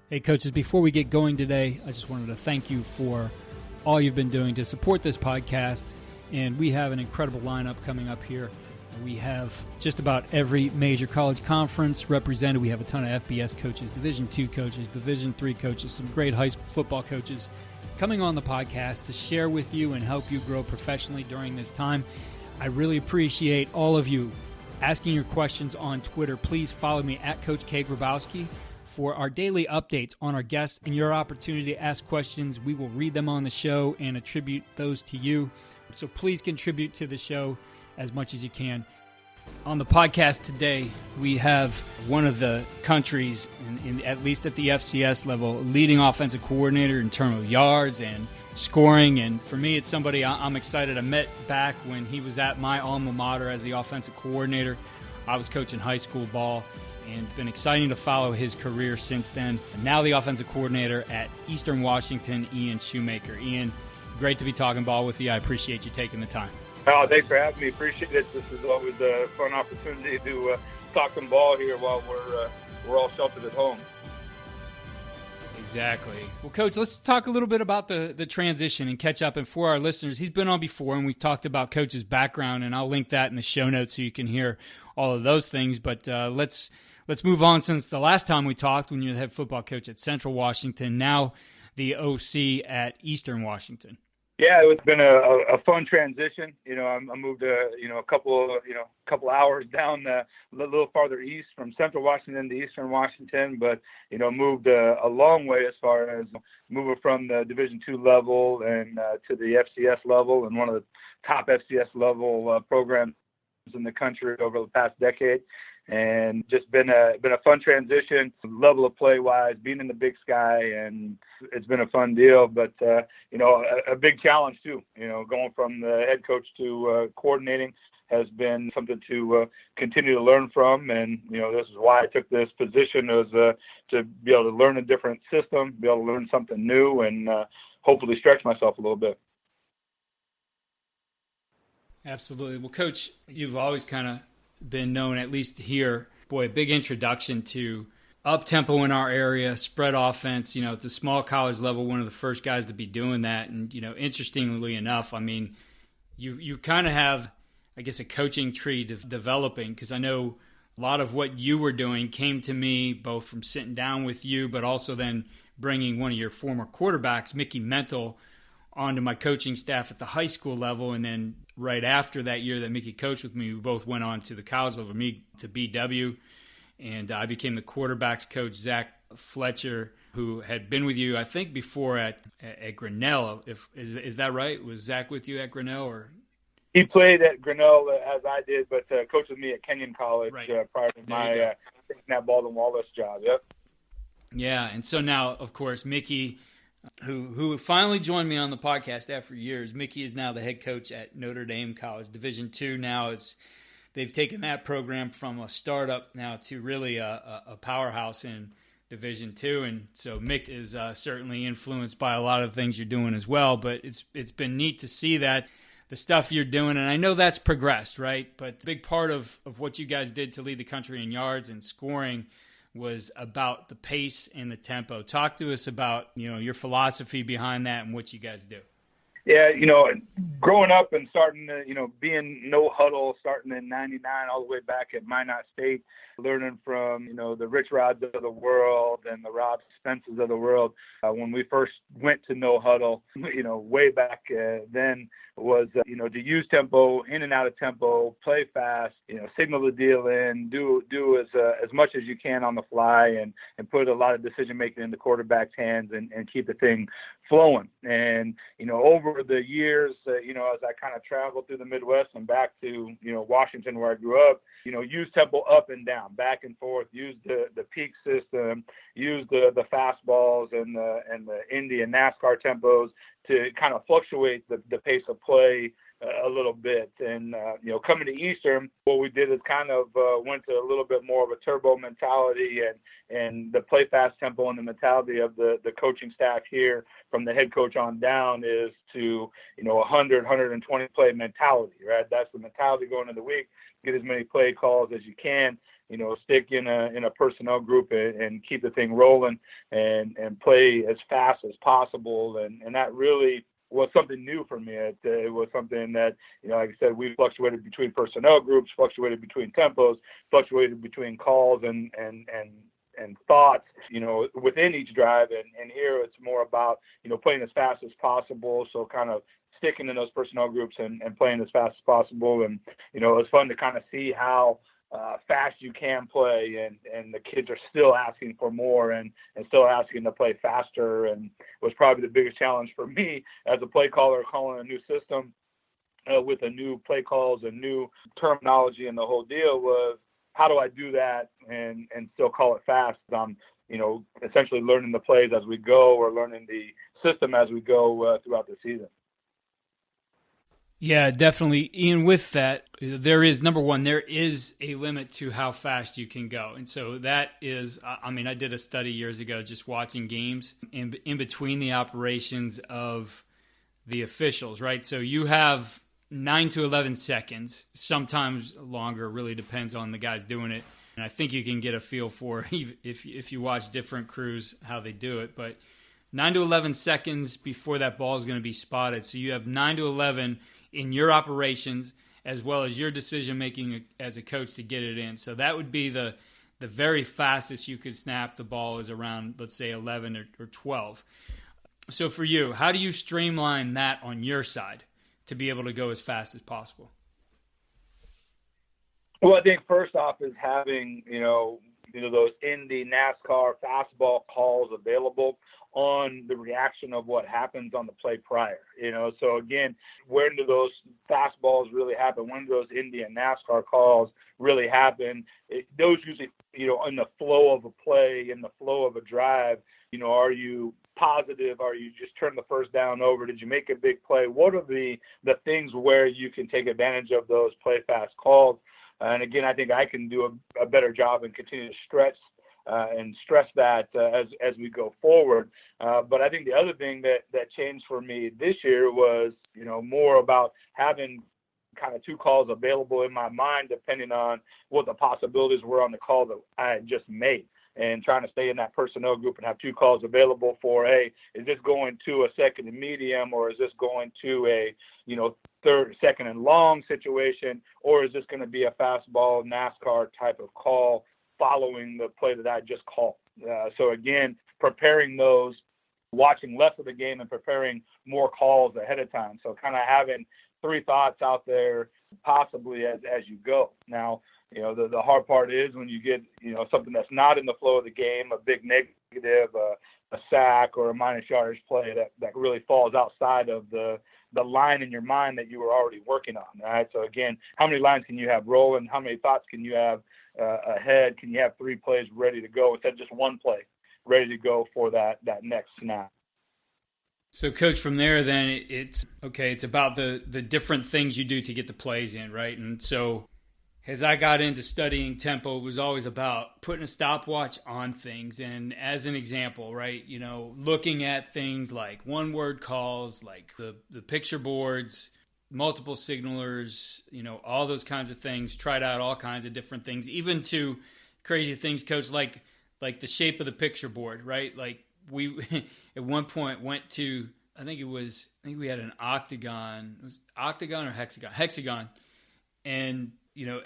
Hey, coaches, before we get going today, I just wanted to thank you for all you've been doing to support this podcast. And we have an incredible lineup coming up here. We have just about every major college conference represented. We have a ton of FBS coaches, Division II coaches, Division III coaches, some great high school football coaches coming on the podcast to share with you and help you grow professionally during this time. I really appreciate all of you asking your questions on Twitter. Please follow me at Coach K. Grabowski for our daily updates on our guests and your opportunity to ask questions. We will read them on the show and attribute those to you. So please contribute to the show as much as you can. On the podcast today, we have one of the country's, at least at the FCS level, leading offensive coordinator in terms of yards and scoring. And for me, it's somebody I'm excited. I met back when he was at my alma mater as the offensive coordinator. I was coaching high school ball, and it's been exciting to follow his career since then. And now the offensive coordinator at Eastern Washington, Ian Shoemaker. Ian, great to be talking ball with you. I appreciate you taking the time. Oh, thanks for having me. Appreciate it. This is always a fun opportunity to talk some ball here while we're all sheltered at home. Exactly. Well, Coach, let's talk a little bit about the transition and catch up. And for our listeners, he's been on before, and we've talked about Coach's background, and I'll link that in the show notes so you can hear all of those things. But let's move on. Since the last time we talked, when you were the head football coach at Central Washington, now the OC at Eastern Washington. Yeah, it's been a fun transition. I moved a couple hours down a little farther east from Central Washington to Eastern Washington, but moved a long way as far as moving from the Division II level and to the FCS level, and one of the top FCS level programs in the country over the past decade. And just been a fun transition, level of play wise, being in the Big Sky, and it's been a fun deal. But a big challenge too. Going from the head coach to coordinating has been something to continue to learn from. And this is why I took this position, as to be able to learn a different system, be able to learn something new, and hopefully stretch myself a little bit. Absolutely. Well, Coach, you've always kind of been known, at least here, a big introduction to up-tempo in our area, spread offense, at the small college level, one of the first guys to be doing that. And, interestingly enough, I mean, you kind of have, I guess, a coaching tree developing, because I know a lot of what you were doing came to me both from sitting down with you, but also then bringing one of your former quarterbacks, Mickey Mental, onto my coaching staff at the high school level. And then right after that year that Mickey coached with me, we both went on to the college level, me to BW, and I became the quarterbacks coach, Zach Fletcher, who had been with you, I think, before at Grinnell. Is that right? Was Zach with you at Grinnell? Or he played at Grinnell as I did, but coached with me at Kenyon College, right, prior to my that Baldwin Wallace job. Yep. Yeah, and so now, of course, Mickey, who finally joined me on the podcast after years. Mickey is now the head coach at Notre Dame College. Division II now they've taken that program from a startup now to really a powerhouse in Division II. And so Mick is certainly influenced by a lot of things you're doing as well. But it's been neat to see that the stuff you're doing, and I know that's progressed, right? But a big part of what you guys did to lead the country in yards and scoring was about the pace and the tempo. Talk to us about, your philosophy behind that and what you guys do. Yeah, growing up and starting to, being no huddle, starting in 99 all the way back at Minot State, learning from, the Rich Rods of the world and the Rob Spences of the world. When we first went to no huddle, way back then was, to use tempo, in and out of tempo, play fast, signal the deal in, do as much as you can on the fly, and put a lot of decision making in the quarterback's hands and keep the thing flowing. And, over the years, as I kind of traveled through the Midwest and back to, Washington, where I grew up, use tempo up and down, back and forth, use the peak system, use the fastballs and the Indy and NASCAR tempos to kind of fluctuate the pace of play a little bit. And, coming to Eastern, what we did is kind of went to a little bit more of a turbo mentality and the play fast tempo, and the mentality of the coaching staff here from the head coach on down is to, 100, 120 play mentality, right? That's the mentality going into the week. Get as many play calls as you can. stick in a personnel group and keep the thing rolling and play as fast as possible. And that really was something new for me. It was something that, like I said, we fluctuated between personnel groups, fluctuated between tempos, fluctuated between calls and thoughts, within each drive. And here it's more about, playing as fast as possible. So kind of sticking in those personnel groups and playing as fast as possible. And, it was fun to kind of see how fast you can play, and the kids are still asking for more and still asking to play faster. And it was probably the biggest challenge for me as a play caller, calling a new system with a new play calls and new terminology, and the whole deal was, how do I do that and still call it fast? I'm, essentially learning the plays as we go, or learning the system as we go throughout the season. Yeah, definitely. Ian, with that, there is a limit to how fast you can go. And so that is, I did a study years ago just watching games in between the operations of the officials, right? So you have 9 to 11 seconds, sometimes longer, really depends on the guys doing it. And I think you can get a feel for, if you watch different crews, how they do it. But 9 to 11 seconds before that ball is going to be spotted. So you have 9 to 11 in your operations, as well as your decision-making as a coach to get it in. So that would be the very fastest you could snap the ball is around, let's say, 11 or 12. So for you, how do you streamline that on your side to be able to go as fast as possible? Well, I think first off is having, those Indy NASCAR fastball calls available on the reaction of what happens on the play prior. So again, when do those fastballs really happen? When do those Indy and NASCAR calls really happen? Those usually, in the flow of a play, in the flow of a drive, are you positive? Are you just turn the first down over? Did you make a big play? What are the things where you can take advantage of those play fast calls? And again, I think I can do a better job and continue to stretch and stress that as we go forward. But I think the other thing that changed for me this year was, more about having kind of two calls available in my mind, depending on what the possibilities were on the call that I had just made, and trying to stay in that personnel group and have two calls available for, hey, is this going to a second and medium, or is this going to a, third, second and long situation, or is this going to be a fastball NASCAR type of call following the play that I just called? So again, preparing those, watching less of the game and preparing more calls ahead of time. So kind of having three thoughts out there possibly as you go. Now, the hard part is when you get, something that's not in the flow of the game, a big negative, a sack or a minus yardage play that really falls outside of the line in your mind that you were already working on, right? So again, how many lines can you have rolling? How many thoughts can you have ahead? Can you have three plays ready to go instead of just one play ready to go for that next snap? So, Coach, from there, then it's about the different things you do to get the plays in, right? And so as I got into studying tempo, it was always about putting a stopwatch on things. And as an example, right, looking at things like one-word calls, like the picture boards, multiple signalers, all those kinds of things, tried out all kinds of different things, even to crazy things, Coach, like the shape of the picture board, right? Like we at one point went to, I think we had an octagon. It was octagon or hexagon? Hexagon. And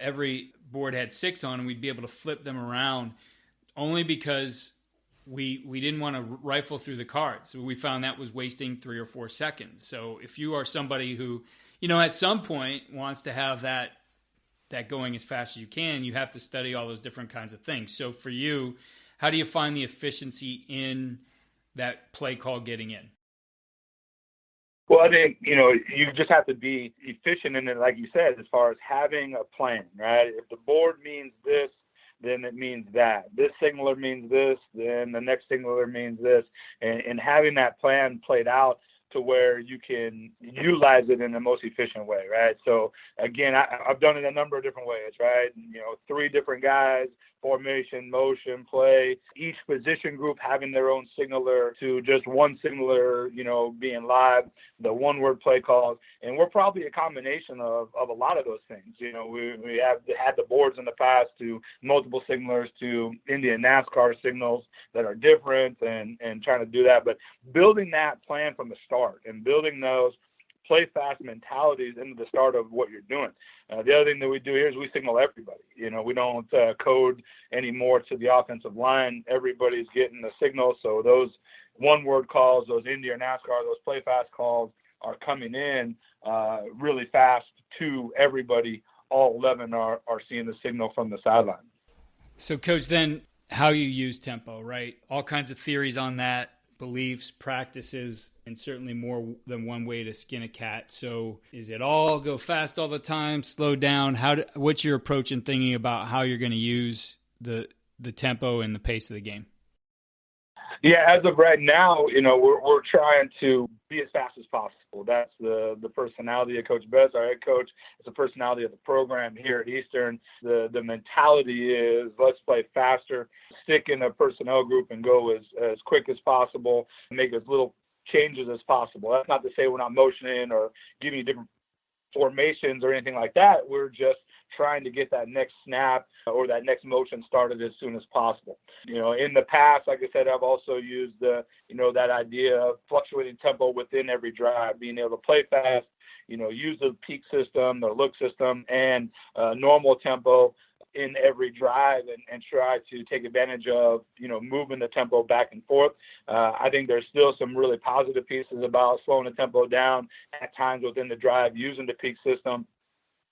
every board had 6 on, and we'd be able to flip them around only because we didn't want to rifle through the cards. So we found that was wasting 3 or 4 seconds. So if you are somebody who, at some point wants to have that going as fast as you can, you have to study all those different kinds of things. So for you, how do you find the efficiency in that play call getting in? Well, I think, you just have to be efficient in it, like you said, as far as having a plan, right? If the board means this, then it means that. This signaler means this, then the next signaler means this. And having that plan played out to where you can utilize it in the most efficient way, right? So, again, I've done it a number of different ways, right? 3 different guys, formation, motion, play, each position group having their own signaler to just one signaler, being live, the one-word play calls. And we're probably a combination of a lot of those things. We have had the boards in the past to multiple signalers to Indian NASCAR signals that are different and trying to do that. But building that plan from the start and building those play fast mentalities into the start of what you're doing. The other thing that we do here is we signal everybody. We don't code anymore to the offensive line. Everybody's getting the signal. So those one-word calls, those Indy or NASCAR, those play fast calls are coming in really fast to everybody. All 11 are seeing the signal from the sideline. So, Coach, then how you use tempo, right? All kinds of theories on that, beliefs, practices, and certainly more than one way to skin a cat. So is it all go fast all the time, slow down? What's your approach in thinking about how you're going to use the tempo and the pace of the game? Yeah, as of right now, we're trying to be as fast as possible. That's the personality of Coach Betts, our head coach. It's the personality of the program here at Eastern. The mentality is let's play faster, stick in a personnel group and go as quick as possible, make as little changes as possible. That's not to say we're not motioning or giving you different formations or anything like that. We're just trying to get that next snap or that next motion started as soon as possible. In the past, like I said, I've also used that idea of fluctuating tempo within every drive, being able to play fast, use the peak system, the look system, and normal tempo in every drive and try to take advantage of, moving the tempo back and forth. I think there's still some really positive pieces about slowing the tempo down at times within the drive, using the peak system.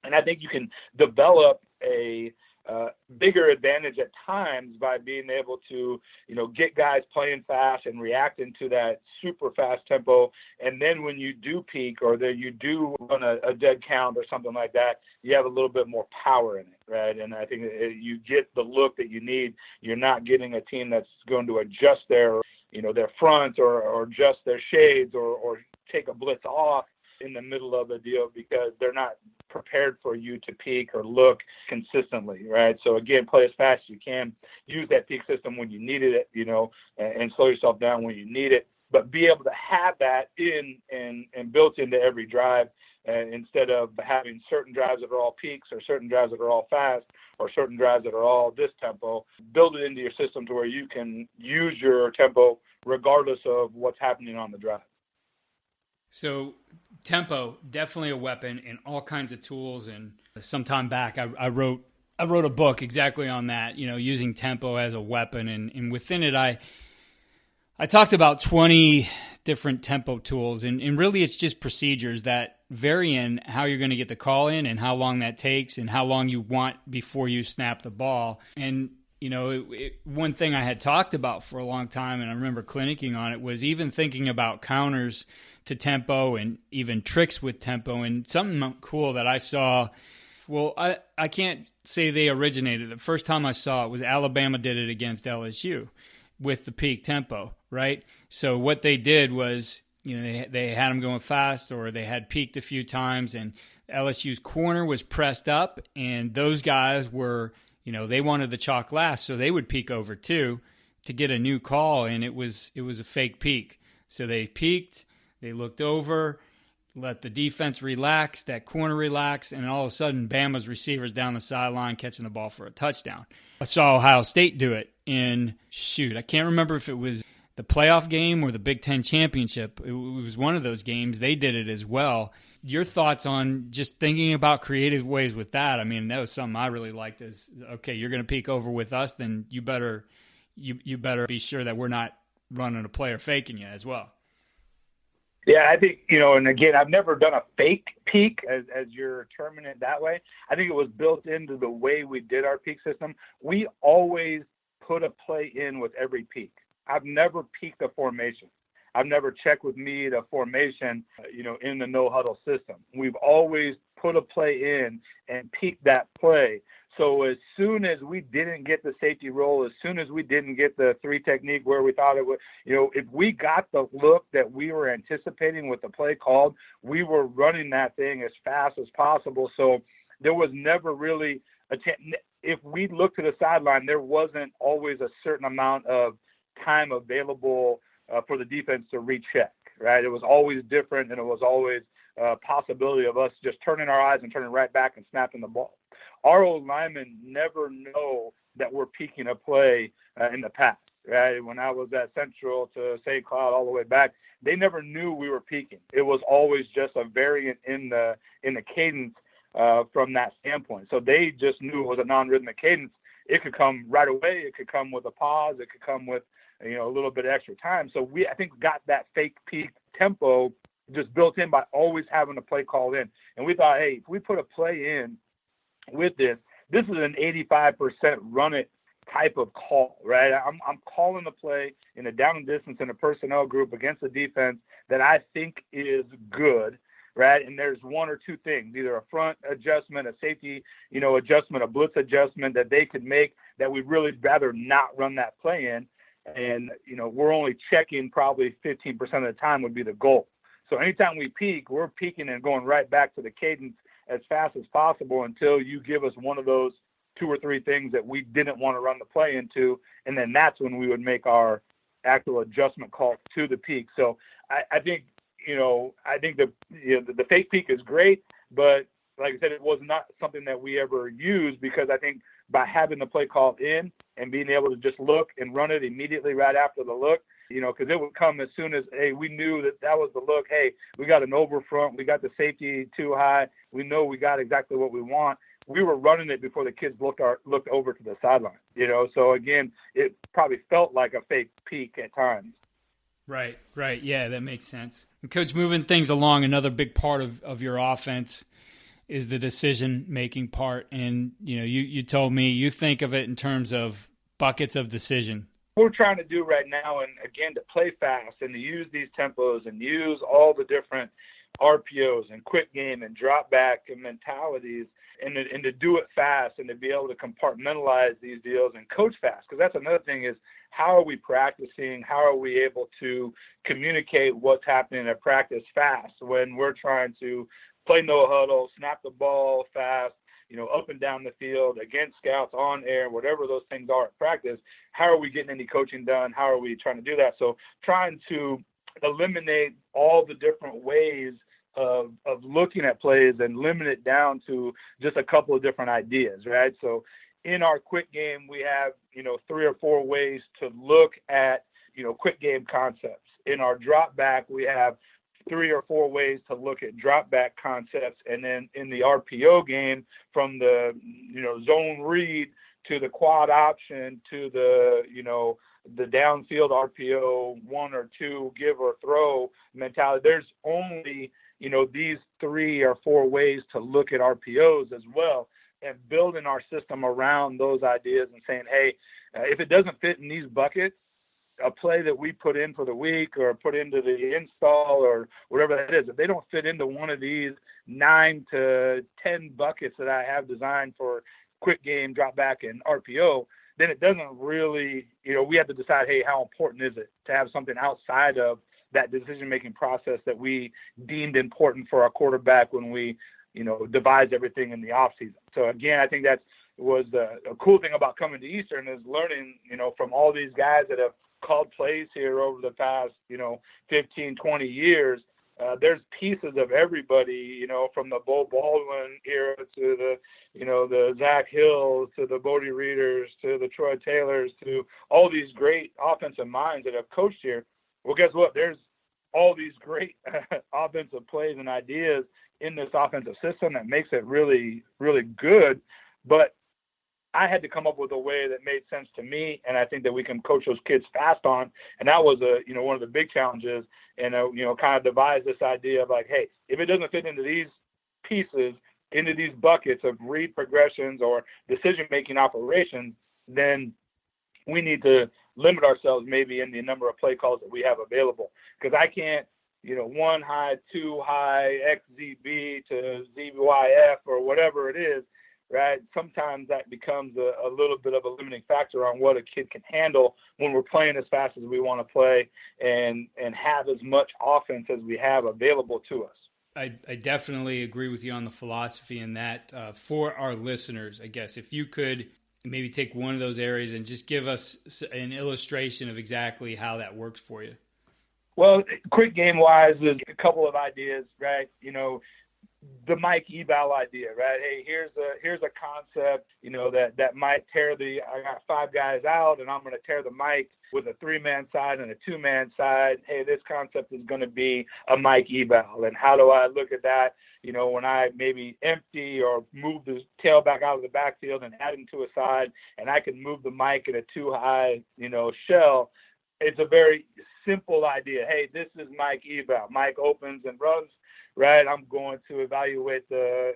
And I think you can develop a bigger advantage at times by being able to, get guys playing fast and reacting to that super fast tempo. And then when you do peak or that you do run a dead count or something like that, you have a little bit more power in it, right? And I think you get the look that you need. You're not getting a team that's going to adjust their front or adjust their shades or take a blitz off in the middle of a deal because they're not prepared for you to peak or look consistently, right? So again, play as fast as you can. Use that peak system when you needed it, and slow yourself down when you need it. But be able to have that in and built into every drive instead of having certain drives that are all peaks or certain drives that are all fast or certain drives that are all this tempo. Build it into your system to where you can use your tempo regardless of what's happening on the drive. So tempo, definitely a weapon and all kinds of tools. And some time back, I wrote a book exactly on that, using tempo as a weapon. And within it, I talked about 20 different tempo tools. And really, it's just procedures that vary in how you're going to get the call in and how long that takes and how long you want before you snap the ball. And one thing I had talked about for a long time, and I remember clinicking on it, was even thinking about counters to tempo and even tricks with tempo. And something cool that I saw, well, I can't say they originated. The first time I saw it was Alabama did it against LSU with the peak tempo, right? So what they did was, they had them going fast or they had peaked a few times, and LSU's corner was pressed up, and those guys were, they wanted the chalk last, so they would peek over too to get a new call, and it was a fake peak. So they peaked, they looked over, let the defense relax, that corner relax, and all of a sudden, Bama's receivers down the sideline catching the ball for a touchdown. I saw Ohio State do it in, I can't remember if it was the playoff game or the Big Ten championship. It was one of those games. They did it as well. Your thoughts on just thinking about creative ways with that? I mean, that was something I really liked is, okay, you're going to peek over with us, then you better be sure that we're not running a play or faking you as well. Yeah, I think, and again, I've never done a fake peak as you're terming it that way. I think it was built into the way we did our peak system. We always put a play in with every peak. I've never peaked a formation. I've never checked with me the formation, in the no huddle system. We've always put a play in and peaked that play. So as soon as we didn't get the safety roll, as soon as we didn't get the three technique where we thought it would, if we got the look that we were anticipating with the play called, we were running that thing as fast as possible. So there was never really if we looked to the sideline, there wasn't always a certain amount of time available for the defense to recheck, right? It was always different, and it was always a possibility of us just turning our eyes and turning right back and snapping the ball. Our old linemen never know that we're peaking a play in the past, right? When I was at Central to St. Cloud all the way back, they never knew we were peaking. It was always just a variant in the cadence from that standpoint. So they just knew it was a non-rhythmic cadence. It could come right away. It could come with a pause. It could come with, a little bit of extra time. So I think, got that fake peak tempo just built in by always having a play called in. And we thought, hey, if we put a play in with this is an 85% run it type of call, right? I'm calling the play in a down and distance in a personnel group against a defense that I think is good, right? And there's one or two things, either a front adjustment, a safety, adjustment, a blitz adjustment that they could make that we'd really rather not run that play in. And, we're only checking probably 15% of the time would be the goal. So anytime we peak, we're peaking and going right back to the cadence as fast as possible until you give us one of those two or three things that we didn't want to run the play into. And then that's when we would make our actual adjustment call to the peak. So I think the fake peak is great, but like I said, it was not something that we ever used, because I think by having the play called in and being able to just look and run it immediately right after the look, because it would come as soon as, hey, we knew that was the look. Hey, we got an over front. We got the safety too high. We know we got exactly what we want. We were running it before the kids looked over to the sideline, So, again, it probably felt like a fake peak at times. Right. Yeah, that makes sense. And Coach, moving things along, another big part of your offense is the decision-making part. And, you told me you think of it in terms of buckets of decision. What we're trying to do right now, and again, to play fast and to use these tempos and use all the different RPOs and quick game and drop back and mentalities, and to do it fast and to be able to compartmentalize these deals and coach fast. Because that's another thing, is how are we practicing? How are we able to communicate what's happening at practice fast when we're trying to play no huddle, snap the ball fast, up and down the field, against scouts, on air, whatever those things are at practice? How are we getting any coaching done? How are we trying to do that? So trying to eliminate all the different ways of looking at plays and limit it down to just a couple of different ideas, right? So in our quick game, we have, 3 or 4 ways to look at, quick game concepts. In our drop back, we have 3 or 4 ways to look at drop back concepts. And then in the RPO game, from the, zone read to the quad option to the, the downfield RPO, 1 or 2 give or throw mentality, there's only, these 3 or 4 ways to look at RPOs as well, and building our system around those ideas and saying, hey, if it doesn't fit in these buckets, a play that we put in for the week or put into the install or whatever that is, if they don't fit into one of these 9 to 10 buckets that I have designed for quick game, drop back, and RPO, then it doesn't really, we have to decide, hey, how important is it to have something outside of that decision-making process that we deemed important for our quarterback when we, devised everything in the offseason. So, again, I think that was a cool thing about coming to Eastern, is learning, from all these guys that have called plays here over the past, 15, 20 years. There's pieces of everybody, from the Bo Baldwin era to the, the Zach Hills, to the Bodie Reeders, to the Troy Taylors, to all these great offensive minds that have coached here. Well, guess what? There's all these great offensive plays and ideas in this offensive system that makes it really, really good. But I had to come up with a way that made sense to me, and I think that we can coach those kids fast on. And that was one of the big challenges. And kind of devise this idea of like, hey, if it doesn't fit into these pieces, into these buckets of read progressions or decision-making operations, then we need to limit ourselves maybe in the number of play calls that we have available. Because I can't, 1 high, 2 high, XZB to ZYF or whatever it is, right? Sometimes that becomes a little bit of a limiting factor on what a kid can handle when we're playing as fast as we want to play and have as much offense as we have available to us. I definitely agree with you on the philosophy in that. For our listeners, I guess, if you could maybe take one of those areas and just give us an illustration of exactly how that works for you. Well, quick game wise, there's a couple of ideas, right? The Mike eval idea, right? Hey, here's a concept, that might tear I got 5 guys out and I'm going to tear the Mike with a 3-man side and a 2-man side. Hey, this concept is going to be a Mike eval. And how do I look at that? When I maybe empty or move the tailback out of the backfield and add him to a side, and I can move the Mike in a 2-high, shell. It's a very simple idea. Hey, this is Mike eval. Mike opens and runs, right? I'm going to evaluate the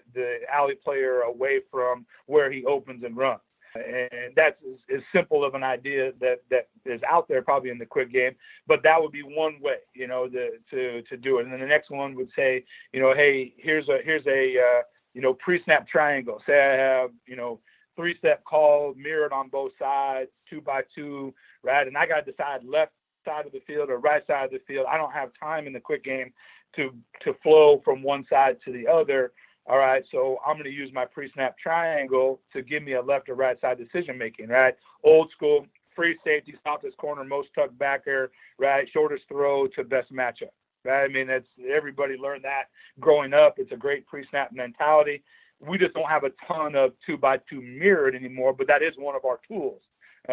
alley player away from where he opens and runs. And that's as simple of an idea that is out there probably in the quick game, but that would be one way, to do it. And then the next one would say, hey, here's a pre-snap triangle. Say I have, 3-step call mirrored on both sides, 2x2, right? And I got to decide left side of the field or right side of the field. I don't have time in the quick game to flow from one side to the other. All right, so I'm going to use my pre-snap triangle to give me a left or right side decision making, right? Old school, free safety, softest corner, most tuck backer, right? Shortest throw to best matchup, right? I mean, everybody learned that growing up. It's a great pre-snap mentality. We just don't have a ton of 2x2 mirrored anymore, but that is one of our tools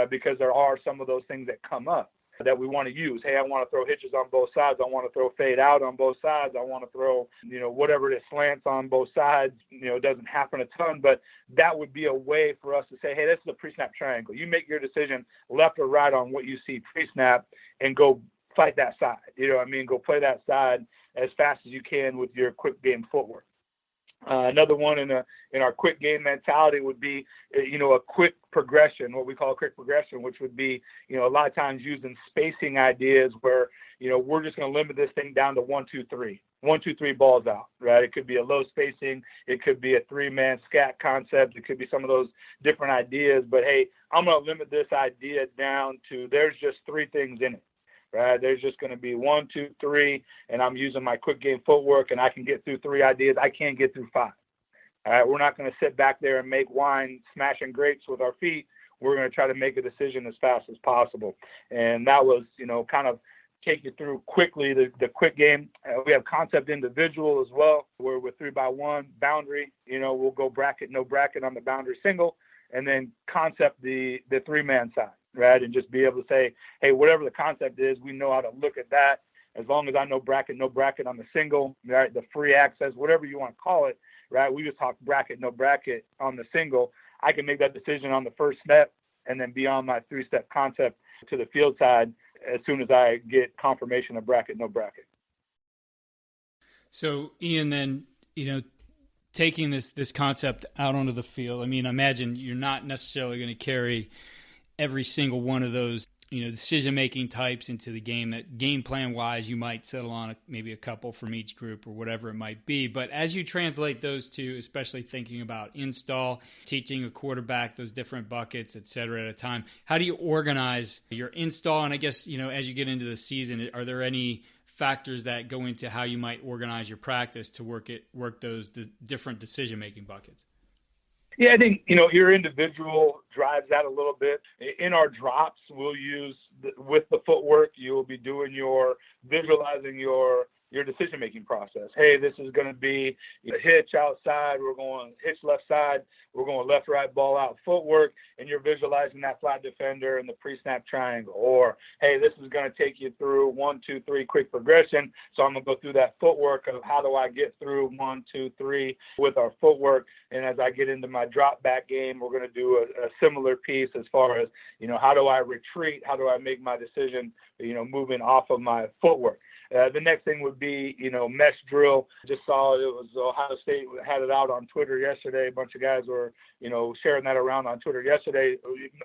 because there are some of those things that come up that we want to use. Hey, I want to throw hitches on both sides. I want to throw fade out on both sides. I want to throw, whatever it is, slants on both sides. It doesn't happen a ton, but that would be a way for us to say, hey, this is a pre-snap triangle. You make your decision left or right on what you see pre-snap and go fight that side. Go play that side as fast as you can with your quick game footwork. Another one in our quick game mentality would be, a quick progression, what we call a quick progression, which would be, a lot of times using spacing ideas where, we're just going to limit this thing down to 1, 2, 3. 1, 2, 3 balls out, right? It could be a low spacing. It could be a 3-man scat concept. It could be some of those different ideas. But, hey, I'm going to limit this idea down to there's just 3 things in it. Right, there's just going to be 1, 2, 3, and I'm using my quick game footwork, and I can get through 3 ideas. I can't get through 5. All right, we're not going to sit back there and make wine, smashing grapes with our feet. We're going to try to make a decision as fast as possible. And that was, kind of take you through quickly the quick game. We have concept individual as well, where with 3x1 boundary, we'll go bracket, no bracket on the boundary single, and then concept the 3-man side. Right, and just be able to say, hey, whatever the concept is, we know how to look at that. As long as I know bracket, no bracket on the single, right, the free access, whatever you want to call it, right, we just talk bracket, no bracket on the single. I can make that decision on the first step and then be on my 3-step concept to the field side as soon as I get confirmation of bracket, no bracket. So, Ian, then, taking this concept out onto the field, I mean, I imagine you're not necessarily going to carry every single one of those, decision-making types into the game. That game plan-wise, you might settle on maybe a couple from each group or whatever it might be. But as you translate those two, especially thinking about install, teaching a quarterback those different buckets, et cetera, at a time, how do you organize your install? And I guess, as you get into the season, are there any factors that go into how you might organize your practice to work those different decision-making buckets? Yeah, I think, your individual drives that a little bit. In our drops, we'll use, with the footwork, you'll be doing visualizing your decision-making process. Hey, this is going to be hitch outside. We're going hitch left side. We're going left, right, ball out footwork, and you're visualizing that flat defender and the pre-snap triangle. Or, hey, this is going to take you through 1, 2, 3 quick progression. So I'm going to go through that footwork of how do I get through 1, 2, 3 with our footwork. And as I get into my drop back game, we're going to do a similar piece as far as, how do I retreat? How do I make my decision, moving off of my footwork? The next thing would be, mesh drill. Just saw it was Ohio State had it out on Twitter yesterday. A bunch of guys were, sharing that around on Twitter yesterday.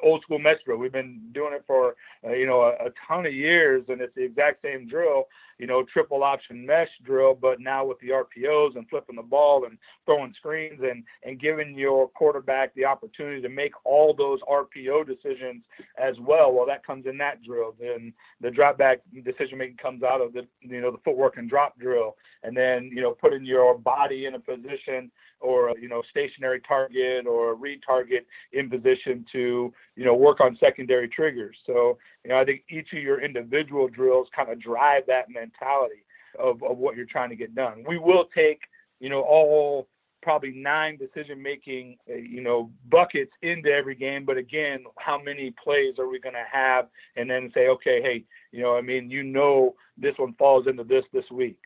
Old school mesh drill. We've been doing it for, a ton of years, and it's the exact same drill, triple option mesh drill, but now with the RPOs and flipping the ball and throwing screens and giving your quarterback the opportunity to make all those RPO decisions as well. Well, that comes in that drill. Then the drop back decision making comes out of the footwork and drop drill, and then, putting your body in a position or, stationary target or a read target in position to, work on secondary triggers. So, I think each of your individual drills kind of drive that mentality of what you're trying to get done. We will take, all probably 9 decision-making, buckets into every game. But again, how many plays are we going to have? And then say, okay, hey, this one falls into this week.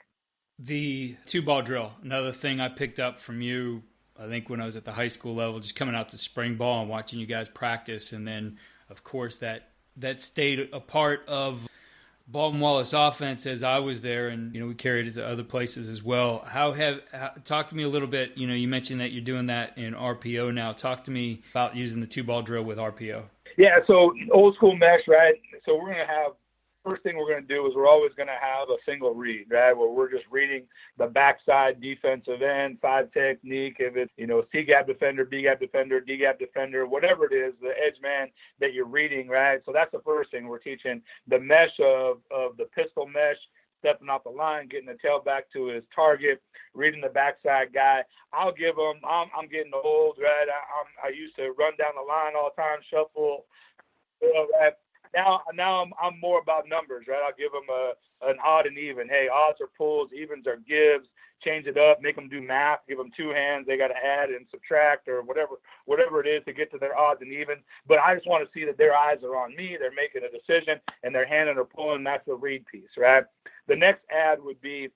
The 2-ball drill, another thing I picked up from you, I think when I was at the high school level, just coming out to spring ball and watching you guys practice. And then, of course, that stayed a part of Baldwin Wallace offense as I was there, and we carried it to other places as well. Talk to me a little bit. You mentioned that you're doing that in RPO now. Talk to me about using the 2-ball drill with RPO. Yeah, so old school mesh, right? So we're going to have, first thing we're going to do is we're always going to have a single read, right? Where we're just reading the backside defensive end, 5 technique, if it's, C-gap defender, B-gap defender, D-gap defender, whatever it is, the edge man that you're reading, right? So that's the first thing we're teaching, the mesh of the pistol mesh, stepping off the line, getting the tailback to his target, reading the backside guy. I'll give him, I'm getting old, right? I used to run down the line all the time, shuffle, right? Now I'm more about numbers, right? I'll give them an odd and even. Hey, odds are pulls, evens are gives. Change it up, make them do math. Give them 2 hands. They got to add and subtract or whatever it is to get to their odds and evens. But I just want to see that their eyes are on me. They're making a decision and they're handing or pulling. That's the read piece, right? The next add would be,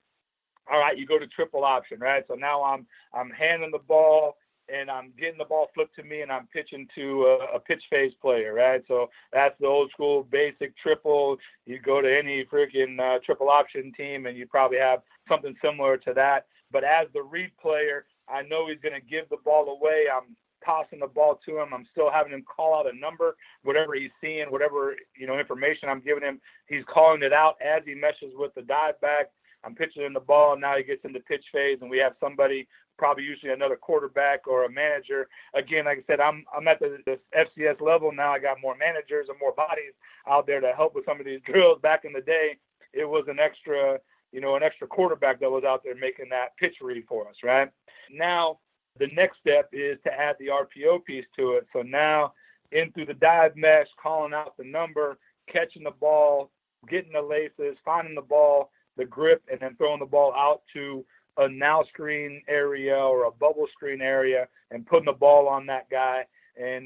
all right, you go to triple option, right? So now I'm handing the ball, and I'm getting the ball flipped to me, and I'm pitching to a pitch phase player, right? So that's the old school basic triple. You go to any freaking triple option team, and you probably have something similar to that. But as the read player, I know he's going to give the ball away. I'm tossing the ball to him. I'm still having him call out a number, whatever he's seeing, whatever information I'm giving him. He's calling it out as he meshes with the dive back. I'm pitching in the ball, and now he gets into pitch phase, and we have somebody, probably usually another quarterback or a manager. Again, like I said, I'm at the FCS level now. I got more managers and more bodies out there to help with some of these drills. Back in the day, it was an extra quarterback that was out there making that pitch read for us, right? Now, the next step is to add the RPO piece to it. So now, in through the dive mesh, calling out the number, catching the ball, getting the laces, finding the ball, the grip, and then throwing the ball out to a now screen area or a bubble screen area and putting the ball on that guy. And,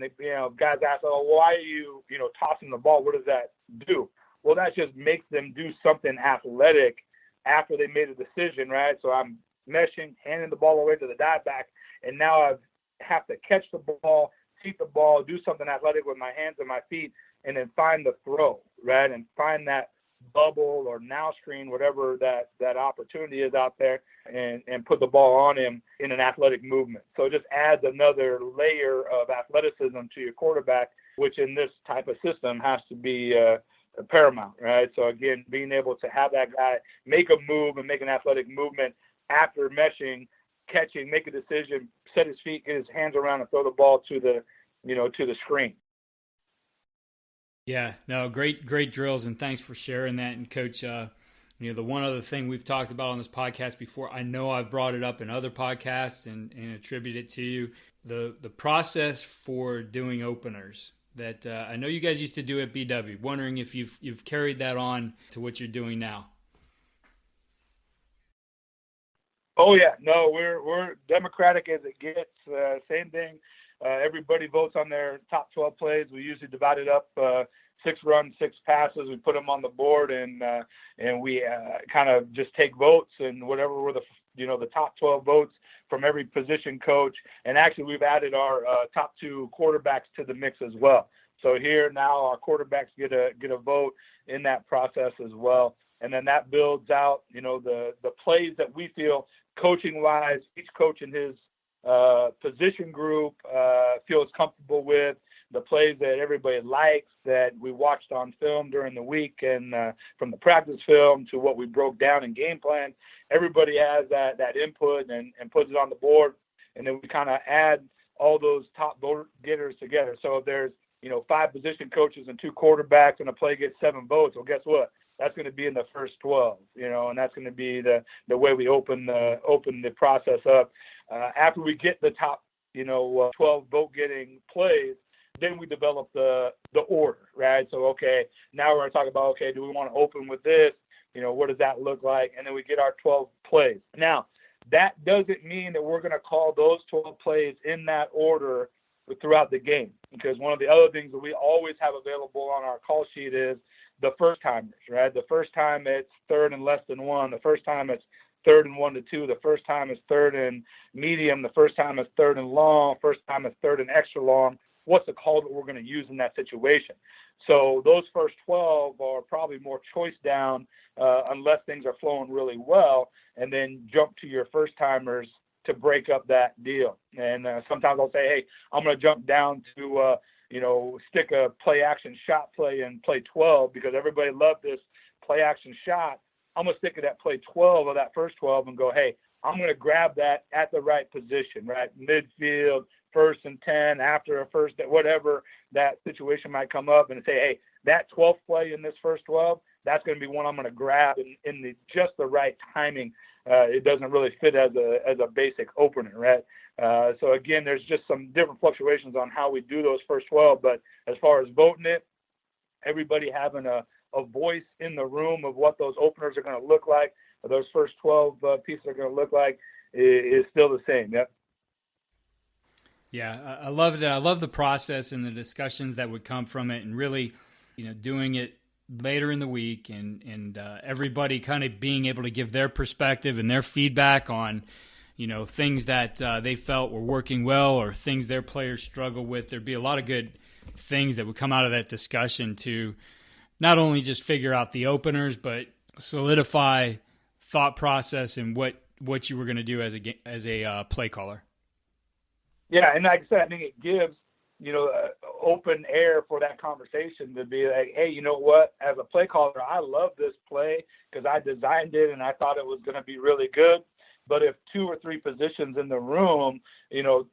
guys ask, oh, why are you, tossing the ball? What does that do? Well, that just makes them do something athletic after they made a decision, right? So I'm meshing, handing the ball away to the dive back, and now I have to catch the ball, keep the ball, do something athletic with my hands and my feet, and then find the throw, right? And find that bubble or now screen, whatever that opportunity is out there, and put the ball on him in an athletic movement. So it just adds another layer of athleticism to your quarterback, which in this type of system has to be paramount, right? So again, being able to have that guy make a move and make an athletic movement after meshing, catching, make a decision, set his feet, get his hands around and throw the ball to the screen. Yeah, no, great drills, and thanks for sharing that. And Coach, the one other thing we've talked about on this podcast before, I know I've brought it up in other podcasts and attribute it to you, the process for doing openers that I know you guys used to do at BW. Wondering if you've carried that on to what you're doing now. Oh yeah, no, we're democratic as it gets. Same thing. Everybody votes on their top 12 plays. We usually divide it up 6 runs, 6 passes. We put them on the board, and we kind of just take votes, and whatever were the top 12 votes from every position coach. And actually, we've added our top 2 quarterbacks to the mix as well. So here now, our quarterbacks get a vote in that process as well. And then that builds out, the plays that we feel coaching-wise, each coach in his position group feels comfortable with, the plays that everybody likes that we watched on film during the week, and from the practice film to what we broke down in game plan. Everybody has that input and puts it on the board, and then we kind of add all those top vote getters together. So if there's 5 position coaches and 2 quarterbacks and a play gets 7 votes, well, guess what? that's going to be in the first 12, and that's going to be the way we open the process up. After we get the top, 12 vote-getting plays, then we develop the order, right? So, okay, now we're going to talk about, okay, do we want to open with this? What does that look like? And then we get our 12 plays. Now, that doesn't mean that we're going to call those 12 plays in that order throughout the game, because one of the other things that we always have available on our call sheet is the first timers, right? The first time it's third and less than 1. The first time it's third and 1 to 2. The first time it's third and medium. The first time it's third and long. First time it's third and extra long. What's the call that we're going to use in that situation? So those first 12 are probably more choice down unless things are flowing really well, and then jump to your first timers to break up that deal. And sometimes I'll say, hey, I'm going to jump down to, stick a play action shot play in play 12 because everybody loved this play action shot. I'm going to stick it at play 12 of that first 12 and go, hey, I'm going to grab that at the right position, right? Midfield, first and 10, after a first, whatever that situation might come up, and say, hey, that 12th play in this first 12, that's going to be one I'm going to grab in just the right timing. It doesn't really fit as a basic opener, right? So again, there's just some different fluctuations on how we do those first 12, but as far as voting it, everybody having a voice in the room of what those openers are going to look like, or those first 12 pieces are going to look like, is still the same. Yep. Yeah, I loved it. I love the process and the discussions that would come from it, and really, doing it later in the week, and everybody kind of being able to give their perspective and their feedback on, things that they felt were working well or things their players struggle with. There'd be a lot of good things that would come out of that discussion to not only just figure out the openers, but solidify thought process and what you were going to do as a play caller. Yeah, and like I said, I think it gives, open air for that conversation to be like, hey, you know what? As a play caller, I love this play because I designed it and I thought it was going to be really good. But if 2 or 3 positions in the room,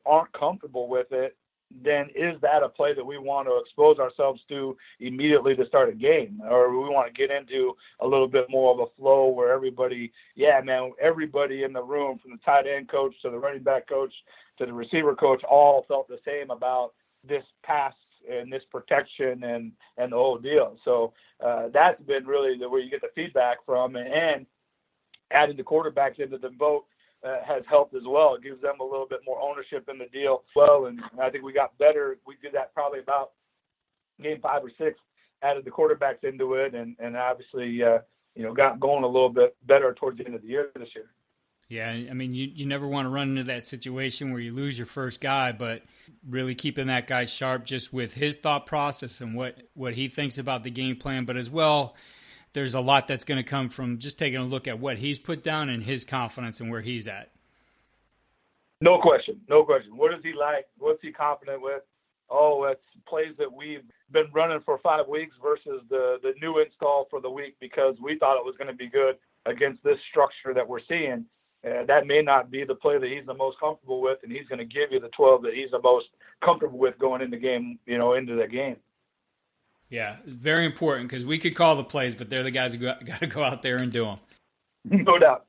aren't comfortable with it, then is that a play that we want to expose ourselves to immediately to start a game? Or we want to get into a little bit more of a flow where everybody in the room, from the tight end coach to the running back coach to the receiver coach, all felt the same about this pass and this protection and the whole deal. So that's been really where you get the feedback from, and adding the quarterbacks into the vote has helped as well. It gives them a little bit more ownership in the deal as well, and I think we got better. We did that probably about game 5 or 6, added the quarterbacks into it, and obviously got going a little bit better towards the end of the year this year. Yeah, I mean, you never want to run into that situation where you lose your first guy, but really keeping that guy sharp just with his thought process and what he thinks about the game plan, but as well, there's a lot that's going to come from just taking a look at what he's put down and his confidence and where he's at. No question. What is he like? What's he confident with? Oh, it's plays that we've been running for 5 weeks versus the new install for the week because we thought it was going to be good against this structure that we're seeing. That may not be the play that he's the most comfortable with, and he's going to give you the 12 that he's the most comfortable with going into into the game. Yeah, very important because we could call the plays, but they're the guys who got to go out there and do them. No doubt.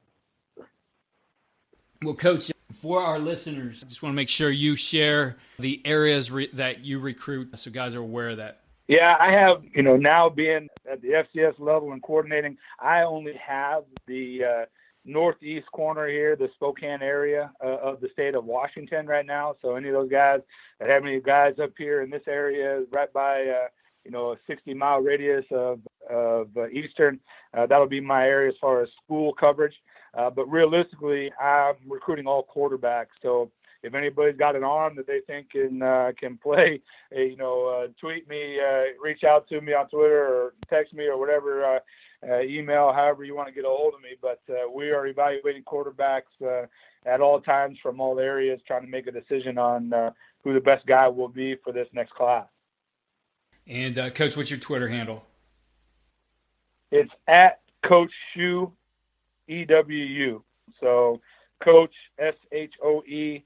Well, Coach, for our listeners, I just want to make sure you share the areas that you recruit so guys are aware of that. Yeah, I have, now being at the FCS level and coordinating, I only have the northeast corner here, the Spokane area of the state of Washington right now. So any of those guys that have any guys up here in this area right by a 60-mile radius of Eastern, that'll be my area as far as school coverage. But realistically, I'm recruiting all quarterbacks. So if anybody's got an arm that they think can play, tweet me, reach out to me on Twitter or text me or whatever, email, however you want to get a hold of me. But we are evaluating quarterbacks at all times from all areas, trying to make a decision on who the best guy will be for this next class. And Coach, what's your Twitter handle? It's at Coach Shoe, EWU. So Coach SHOEEWU.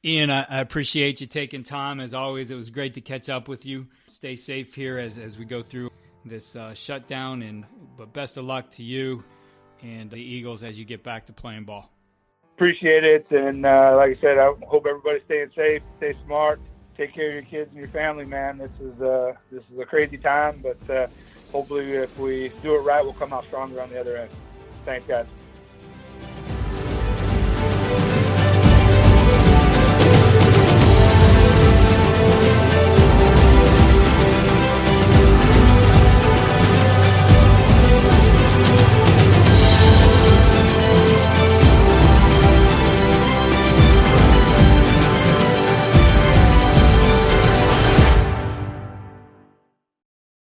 Ian, I appreciate you taking time. As always, it was great to catch up with you. Stay safe here as we go through this shutdown, but best of luck to you and the Eagles as you get back to playing ball. Appreciate it, and like I said, I hope everybody's staying safe, stay smart, take care of your kids and your family, man. This is a crazy time, but hopefully if we do it right, we'll come out stronger on the other end. Thanks, guys.